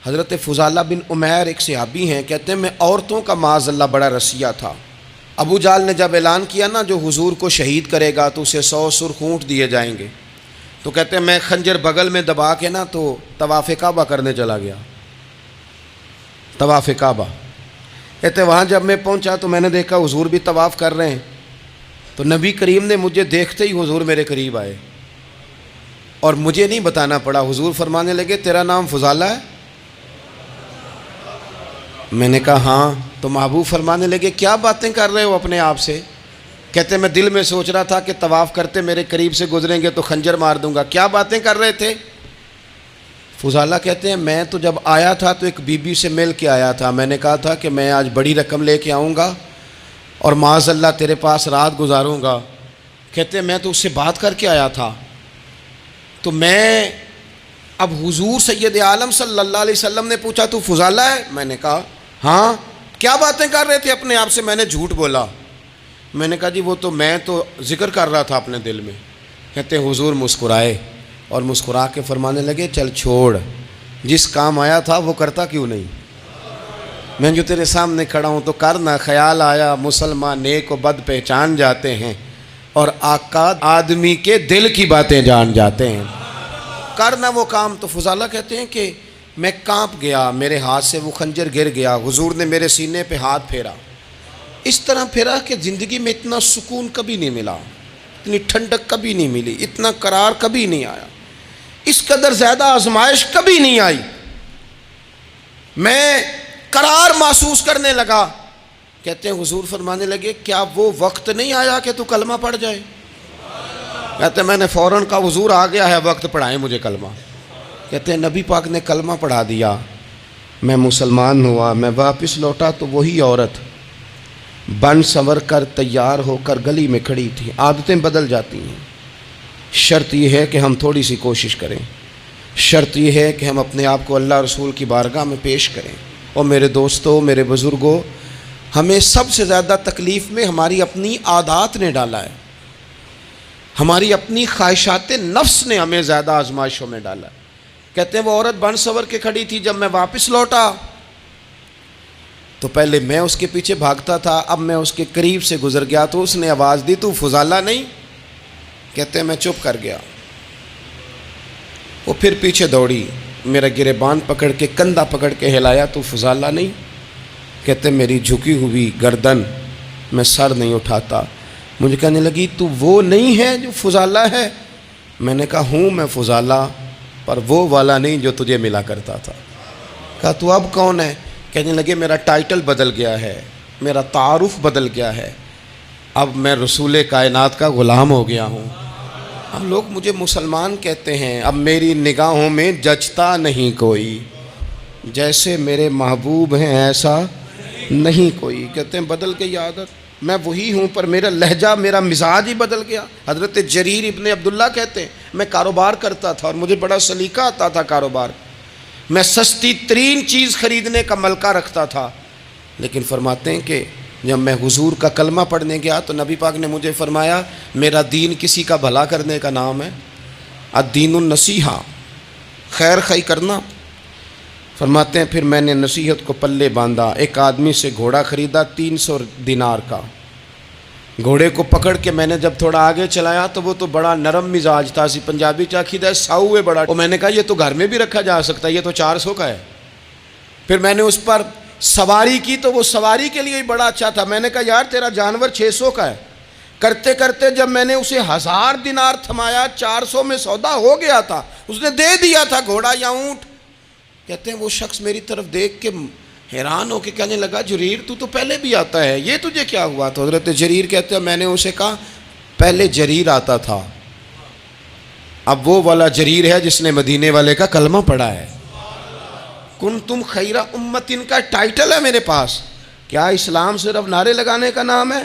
حضرت فضالہ بن عمیر ایک صحابی ہیں، کہتے ہیں میں عورتوں کا معاذ اللہ بڑا رسیہ تھا۔ ابو جہل نے جب اعلان کیا نا جو حضور کو شہید کرے گا تو اسے 100 سرخ اونٹ دیے جائیں گے، تو کہتے ہیں میں خنجر بغل میں دبا کے نا تو طواف کعبہ کرنے چلا گیا۔ طواف کعبہ کہتے وہاں جب میں پہنچا تو میں نے دیکھا حضور بھی طواف کر رہے ہیں، تو نبی کریم نے مجھے دیکھتے ہی حضور میرے قریب آئے اور مجھے نہیں بتانا پڑا، حضور فرمانے لگے تیرا نام فضالہ ہے؟ میں نے کہا ہاں۔ تو محبوب فرمانے لگے کیا باتیں کر رہے ہو اپنے آپ سے؟ کہتے میں دل میں سوچ رہا تھا کہ طواف کرتے میرے قریب سے گزریں گے تو خنجر مار دوں گا، کیا باتیں کر رہے تھے؟ فضالہ کہتے ہیں میں تو جب آیا تھا تو ایک بی بی سے مل کے آیا تھا، میں نے کہا تھا کہ میں آج بڑی رقم لے کے آؤں گا اور معاذ اللہ تیرے پاس رات گزاروں گا۔ کہتے ہیں میں تو اس سے بات کر کے آیا تھا، تو میں اب حضور سید عالم صلی اللہ علیہ وسلم نے پوچھا تو فضالہ ہے؟ میں نے کہا ہاں۔ کیا باتیں کر رہے تھے اپنے آپ سے؟ میں نے جھوٹ بولا۔ میں نے کہا جی وہ تو میں تو ذکر کر رہا تھا اپنے دل میں۔ کہتے ہیں حضور مسکرائے اور مسکرا کے فرمانے لگے چل چھوڑ، جس کام آیا تھا وہ کرتا کیوں نہیں؟ میں جو تیرے سامنے کھڑا ہوں تو کرنا، خیال آیا مسلمان نیک و بد پہچان جاتے ہیں اور آقا آدمی کے دل کی باتیں جان جاتے ہیں، کرنا وہ کام۔ تو فضالہ کہتے ہیں کہ میں کانپ گیا، میرے ہاتھ سے وہ خنجر گر گیا، حضور نے میرے سینے پہ ہاتھ پھیرا، اس طرح پھیرا کہ زندگی میں اتنا سکون کبھی نہیں ملا، اتنی ٹھنڈک کبھی نہیں ملی، اتنا قرار کبھی نہیں آیا، اس قدر زیادہ آزمائش کبھی نہیں آئی۔ میں قرار محسوس کرنے لگا۔ کہتے ہیں حضور فرمانے لگے کیا وہ وقت نہیں آیا کہ تو کلمہ پڑھ جائے؟ کہتے ہیں میں نے فوراً کہا حضور آ گیا ہے وقت، پڑھائیں مجھے کلمہ۔ کہتے ہیں نبی پاک نے کلمہ پڑھا دیا، میں مسلمان ہوا، میں واپس لوٹا تو وہی عورت بن سنور کر تیار ہو کر گلی میں کھڑی تھی۔ عادتیں بدل جاتی ہیں، شرط یہ ہے کہ ہم تھوڑی سی کوشش کریں، شرط یہ ہے کہ ہم اپنے آپ کو اللہ رسول کی بارگاہ میں پیش کریں۔ اور میرے دوستوں، میرے بزرگوں، ہمیں سب سے زیادہ تکلیف میں ہماری اپنی عادات نے ڈالا ہے، ہماری اپنی خواہشات نفس نے ہمیں زیادہ آزمائشوں میں ڈالا ہے۔ کہتے ہیں وہ عورت بن سنور کے کھڑی تھی، جب میں واپس لوٹا تو پہلے میں اس کے پیچھے بھاگتا تھا، اب میں اس کے قریب سے گزر گیا تو اس نے آواز دی تو فضالہ نہیں؟ کہتے ہیں میں چپ کر گیا، وہ پھر پیچھے دوڑی، میرا گریبان پکڑ کے کندھا پکڑ کے ہلایا تو فضالہ نہیں؟ کہتے ہیں میری جھکی ہوئی گردن، میں سر نہیں اٹھاتا، مجھے کہنے لگی تو وہ نہیں ہے جو فضالہ ہے؟ میں نے کہا ہوں میں فضالہ، پر وہ والا نہیں جو تجھے ملا کرتا تھا۔ کہا تو اب کون ہے؟ کہنے لگے میرا ٹائٹل بدل گیا ہے، میرا تعارف بدل گیا ہے، اب میں رسول کائنات کا غلام ہو گیا ہوں، اب لوگ مجھے مسلمان کہتے ہیں، اب میری نگاہوں میں جچتا نہیں کوئی، جیسے میرے محبوب ہیں ایسا نہیں کوئی۔ کہتے ہیں بدل گئی عادت، میں وہی ہوں پر میرا لہجہ، میرا مزاج ہی بدل گیا۔ حضرت جریر ابن عبداللہ کہتے ہیں میں کاروبار کرتا تھا اور مجھے بڑا سلیقہ آتا تھا کاروبار، میں سستی ترین چیز خریدنے کا ملکہ رکھتا تھا، لیکن فرماتے ہیں کہ جب میں حضور کا کلمہ پڑھنے گیا تو نبی پاک نے مجھے فرمایا میرا دین کسی کا بھلا کرنے کا نام ہے، الدین النصیحہ، خیر خواہی کرنا۔ فرماتے ہیں پھر میں نے نصیحت کو پلے باندھا، ایک آدمی سے گھوڑا خریدا 300 دینار کا، گھوڑے کو پکڑ کے میں نے جب تھوڑا آگے چلایا تو وہ تو بڑا نرم مزاج تھا، پنجابی چاکھیدہ ہے ساؤ ہے بڑا، اور میں نے کہا یہ تو گھر میں بھی رکھا جا سکتا ہے، یہ تو 400 کا ہے۔ پھر میں نے اس پر سواری کی تو وہ سواری کے لیے ہی بڑا اچھا تھا، میں نے کہا یار تیرا جانور 600 کا ہے۔ کرتے کرتے جب میں نے اسے 1000 دینار تھمایا، 400 میں سودا ہو گیا تھا، اس نے دے دیا تھا گھوڑا یا اونٹ۔ کہتے ہیں وہ شخص میری طرف دیکھ کے حیران ہو کے کہنے لگا جریر تو پہلے بھی آتا ہے، یہ تجھے کیا ہوا؟ تو حضرت جریر کہتے ہیں میں نے اسے کہا پہلے جریر آتا تھا، اب وہ والا جریر ہے جس نے مدینے والے کا کلمہ پڑھا ہے۔ کنتم خیر امت کا ٹائٹل ہے میرے پاس۔ کیا اسلام صرف نعرے لگانے کا نام ہے؟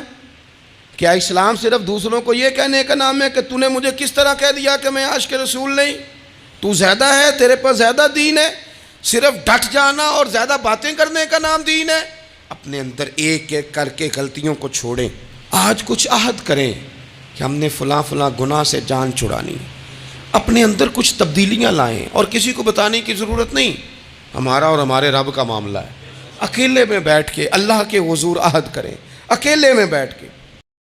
کیا اسلام صرف دوسروں کو یہ کہنے کا نام ہے کہ تو نے مجھے کس طرح کہہ دیا کہ میں عاشق رسول نہیں؟ تو زیادہ ہے، تیرے پر زیادہ دین ہے، صرف ڈٹ جانا اور زیادہ باتیں کرنے کا نام دین ہے؟ اپنے اندر ایک ایک کر کے غلطیوں کو چھوڑیں، آج کچھ عہد کریں کہ ہم نے فلاں فلاں گناہ سے جان چھڑانی، اپنے اندر کچھ تبدیلیاں لائیں، اور کسی کو بتانے کی ضرورت نہیں، ہمارا اور ہمارے رب کا معاملہ ہے. اکیلے میں بیٹھ کے اللہ کے حضور عہد کریں, اکیلے میں بیٹھ کے.